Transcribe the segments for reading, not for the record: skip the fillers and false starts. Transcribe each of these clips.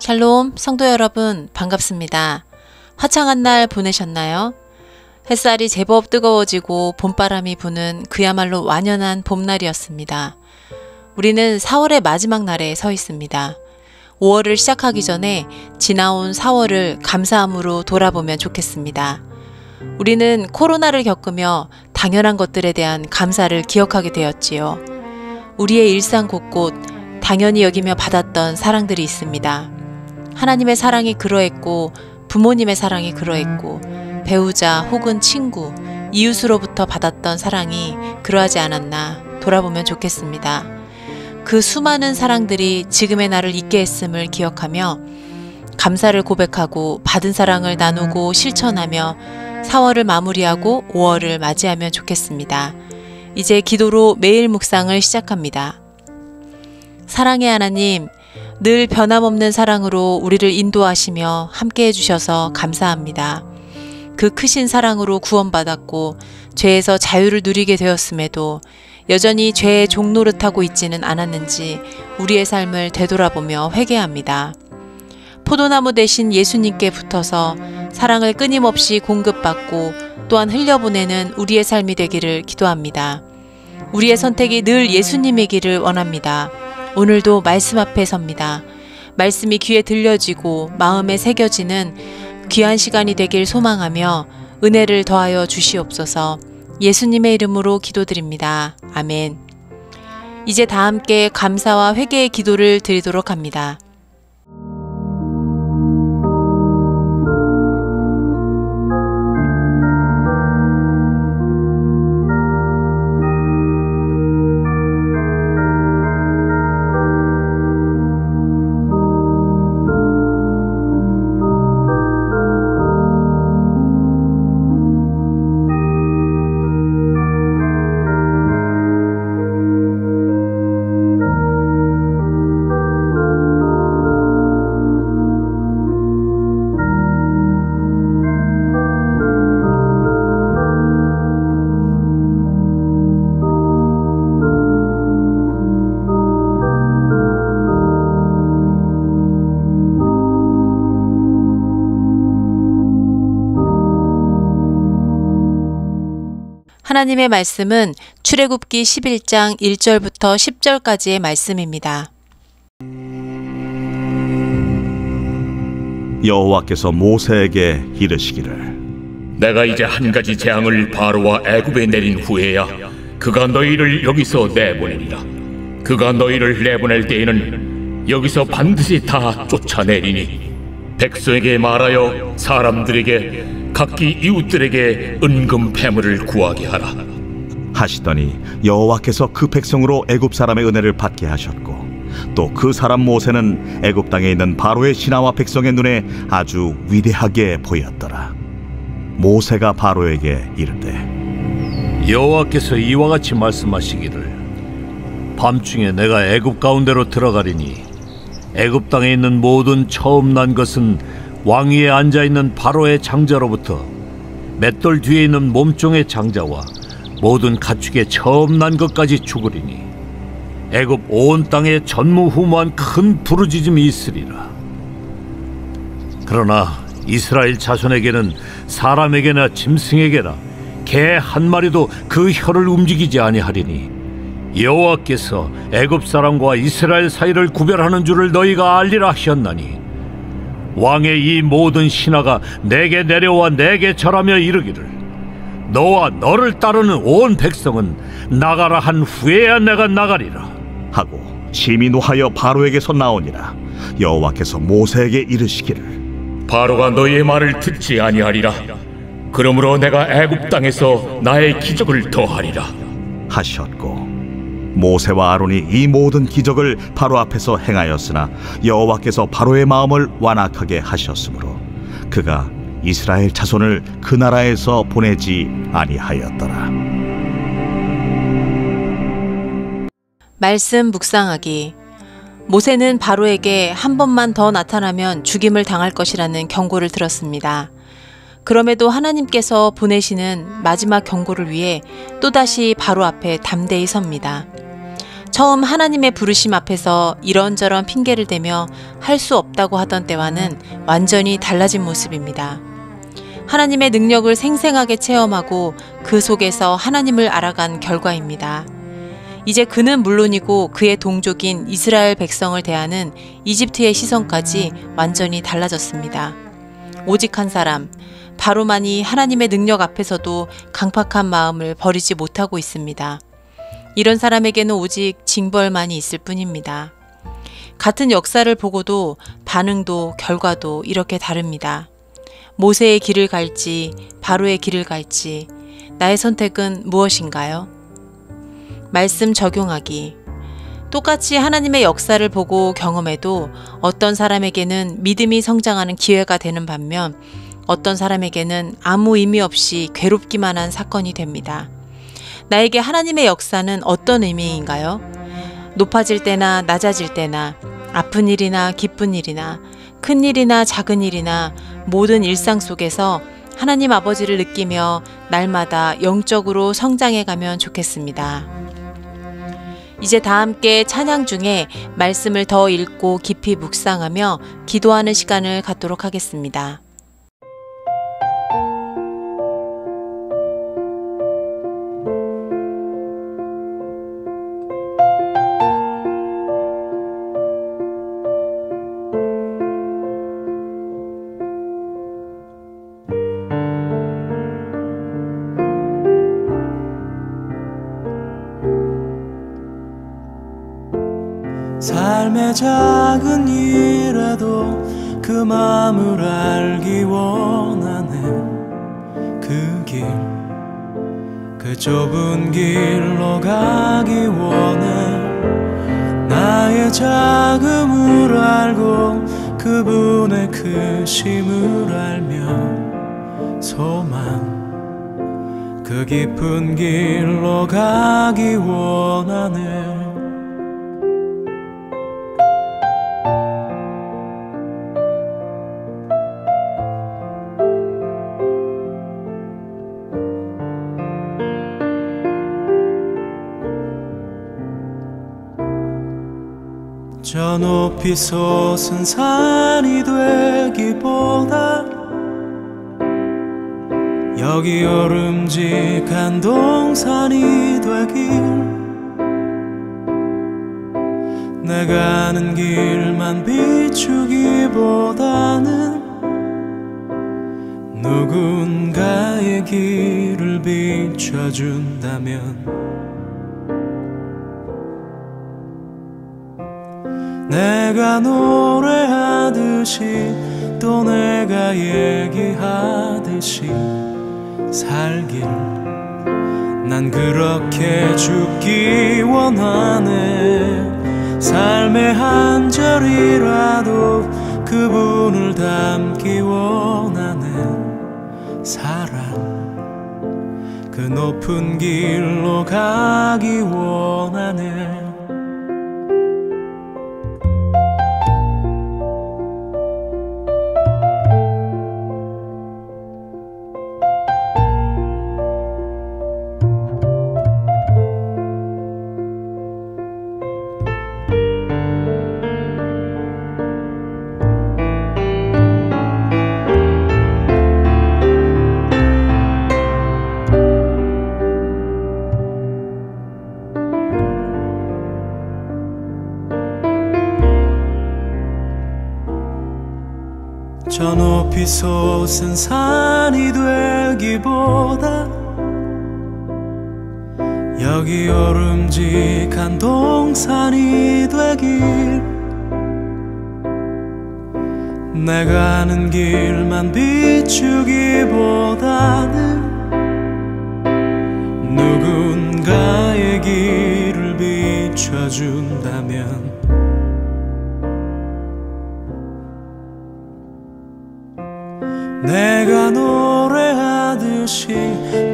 샬롬 성도 여러분 반갑습니다. 화창한 날 보내셨나요? 햇살이 제법 뜨거워지고 봄바람이 부는 그야말로 완연한 봄날이었습니다. 우리는 4월의 마지막 날에 서 있습니다. 5월을 시작하기 전에 지나온 4월을 감사함으로 돌아보면 좋겠습니다. 우리는 코로나를 겪으며 당연한 것들에 대한 감사를 기억하게 되었지요. 우리의 일상 곳곳 당연히 여기며 받았던 사랑들이 있습니다. 하나님의 사랑이 그러했고 부모님의 사랑이 그러했고 배우자 혹은 친구, 이웃으로부터 받았던 사랑이 그러하지 않았나 돌아보면 좋겠습니다. 그 수많은 사랑들이 지금의 나를 있게 했음을 기억하며 감사를 고백하고 받은 사랑을 나누고 실천하며 4월을 마무리하고 5월을 맞이하면 좋겠습니다. 이제 기도로 매일 묵상을 시작합니다. 사랑의 하나님, 늘 변함없는 사랑으로 우리를 인도하시며 함께 해주셔서 감사합니다. 그 크신 사랑으로 구원받았고 죄에서 자유를 누리게 되었음에도 여전히 죄의 종노릇하고 있지는 않았는지 우리의 삶을 되돌아보며 회개합니다. 포도나무 대신 예수님께 붙어서 사랑을 끊임없이 공급받고 또한 흘려보내는 우리의 삶이 되기를 기도합니다. 우리의 선택이 늘 예수님이기를 원합니다. 오늘도 말씀 앞에 섭니다. 말씀이 귀에 들려지고 마음에 새겨지는 귀한 시간이 되길 소망하며 은혜를 더하여 주시옵소서. 예수님의 이름으로 기도드립니다. 아멘. 이제 다 함께 감사와 회개의 기도를 드리도록 합니다. 하나님의 말씀은 출애굽기 11장 1절부터 10절까지의 말씀입니다. 여호와께서 모세에게 이르시기를 내가 이제 한 가지 재앙을 바로와 애굽에 내린 후에야 그가 너희를 여기서 내보내리라. 그가 너희를 내보낼 때에는 여기서 반드시 다 쫓아내리니 백성에게 말하여 사람들에게 각기 이웃들에게 은금 패물을 구하게 하라 하시더니 여호와께서 그 백성으로 애굽 사람의 은혜를 받게 하셨고 또 그 사람 모세는 애굽 땅에 있는 바로의 신하와 백성의 눈에 아주 위대하게 보였더라. 모세가 바로에게 이르되 여호와께서 이와 같이 말씀하시기를 밤중에 내가 애굽 가운데로 들어가리니 애굽 땅에 있는 모든 처음 난 것은 왕위에 앉아있는 바로의 장자로부터 맷돌 뒤에 있는 몸종의 장자와 모든 가축의 처음 난 것까지 죽으리니 애굽 온 땅에 전무후무한 큰 부르짖음이 있으리라. 그러나 이스라엘 자손에게는 사람에게나 짐승에게나 개 한 마리도 그 혀를 움직이지 아니하리니 여호와께서 애굽 사람과 이스라엘 사이를 구별하는 줄을 너희가 알리라 하셨나니 왕의 이 모든 신하가 내게 내려와 내게 절하며 이르기를 너와 너를 따르는 온 백성은 나가라 한 후에야 내가 나가리라 하고 심히 노하여 바로에게서 나오니라. 여호와께서 모세에게 이르시기를 바로가 너희의 말을 듣지 아니하리라. 그러므로 내가 애굽 땅에서 나의 기적을 더하리라 하셨고 모세와 아론이 이 모든 기적을 바로 앞에서 행하였으나 여호와께서 바로의 마음을 완악하게 하셨으므로 그가 이스라엘 자손을 그 나라에서 보내지 아니하였더라. 말씀 묵상하기. 모세는 바로에게 한 번만 더 나타나면 죽임을 당할 것이라는 경고를 들었습니다. 그럼에도 하나님께서 보내시는 마지막 경고를 위해 또다시 바로 앞에 담대히 섭니다. 처음 하나님의 부르심 앞에서 이런저런 핑계를 대며 할 수 없다고 하던 때와는 완전히 달라진 모습입니다. 하나님의 능력을 생생하게 체험하고 그 속에서 하나님을 알아간 결과입니다. 이제 그는 물론이고 그의 동족인 이스라엘 백성을 대하는 이집트의 시선까지 완전히 달라졌습니다. 오직 한 사람, 바로만이 하나님의 능력 앞에서도 강팍한 마음을 버리지 못하고 있습니다. 이런 사람에게는 오직 징벌만이 있을 뿐입니다. 같은 역사를 보고도 반응도 결과도 이렇게 다릅니다. 모세의 길을 갈지 바로의 길을 갈지 나의 선택은 무엇인가요? 말씀 적용하기. 똑같이 하나님의 역사를 보고 경험해도 어떤 사람에게는 믿음이 성장하는 기회가 되는 반면 어떤 사람에게는 아무 의미 없이 괴롭기만 한 사건이 됩니다. 나에게 하나님의 역사는 어떤 의미인가요? 높아질 때나 낮아질 때나 아픈 일이나 기쁜 일이나 큰 일이나 작은 일이나 모든 일상 속에서 하나님 아버지를 느끼며 날마다 영적으로 성장해가면 좋겠습니다. 이제 다 함께 찬양 중에 말씀을 더 읽고 깊이 묵상하며 기도하는 시간을 갖도록 하겠습니다. 삶의 작은 일에도 그 마음을 알기 원하네. 그 길, 그 좁은 길로 가기 원해. 나의 작음을 알고 그분의 크심을 알며 소망, 그 깊은 길로 가기 원하네. 저 높이 솟은 산이 되기보다 여기 오름직한 동산이 되길, 내가 아는 길만 비추기보다는 누군가의 길을 비춰준다면 내가 노래하듯이 또 내가 얘기하듯이 살길, 난 그렇게 죽기 원하네. 삶의 한 절이라도 그분을 담기 원하네. 사랑, 그 높은 길로 가기 원하네. 저 높이 솟은 산이 되기보다 여기 오름직한 동산이 되길, 내가 아는 길만 비추기보다는 누군가의 길을 비춰준다면 내가 노래하듯이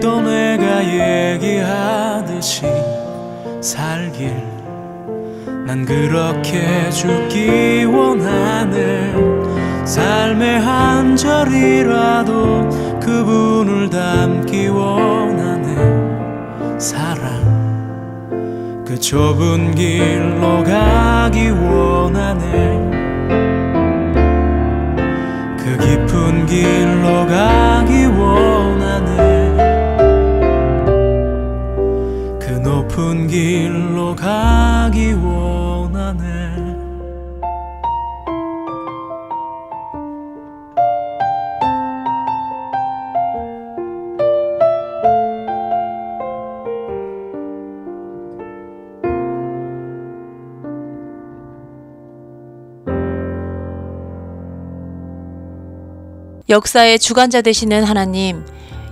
또 내가 얘기하듯이 살길, 난 그렇게 죽기 원하네. 삶의 한 절이라도 그분을 담기 원하네. 사랑, 그 그 좁은 길로 가기 원하네. 그 깊은 길로 가기 원하네. 그 높은 길로 가기 원하네. 역사의 주관자 되시는 하나님,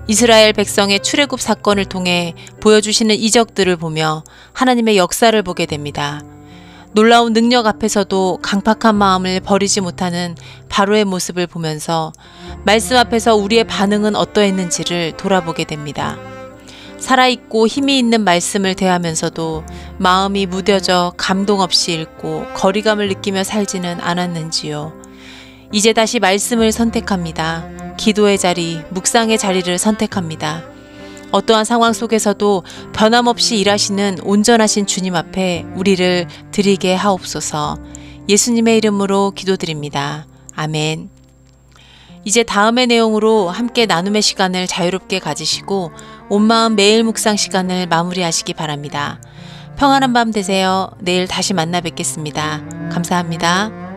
이스라엘 백성의 출애굽 사건을 통해 보여주시는 이적들을 보며 하나님의 역사를 보게 됩니다. 놀라운 능력 앞에서도 강팍한 마음을 버리지 못하는 바로의 모습을 보면서 말씀 앞에서 우리의 반응은 어떠했는지를 돌아보게 됩니다. 살아있고 힘이 있는 말씀을 대하면서도 마음이 무뎌져 감동 없이 읽고 거리감을 느끼며 살지는 않았는지요. 이제 다시 말씀을 선택합니다. 기도의 자리, 묵상의 자리를 선택합니다. 어떠한 상황 속에서도 변함없이 일하시는 온전하신 주님 앞에 우리를 드리게 하옵소서. 예수님의 이름으로 기도드립니다. 아멘. 이제 다음의 내용으로 함께 나눔의 시간을 자유롭게 가지시고 온 마음 매일 묵상 시간을 마무리하시기 바랍니다. 평안한 밤 되세요. 내일 다시 만나 뵙겠습니다. 감사합니다.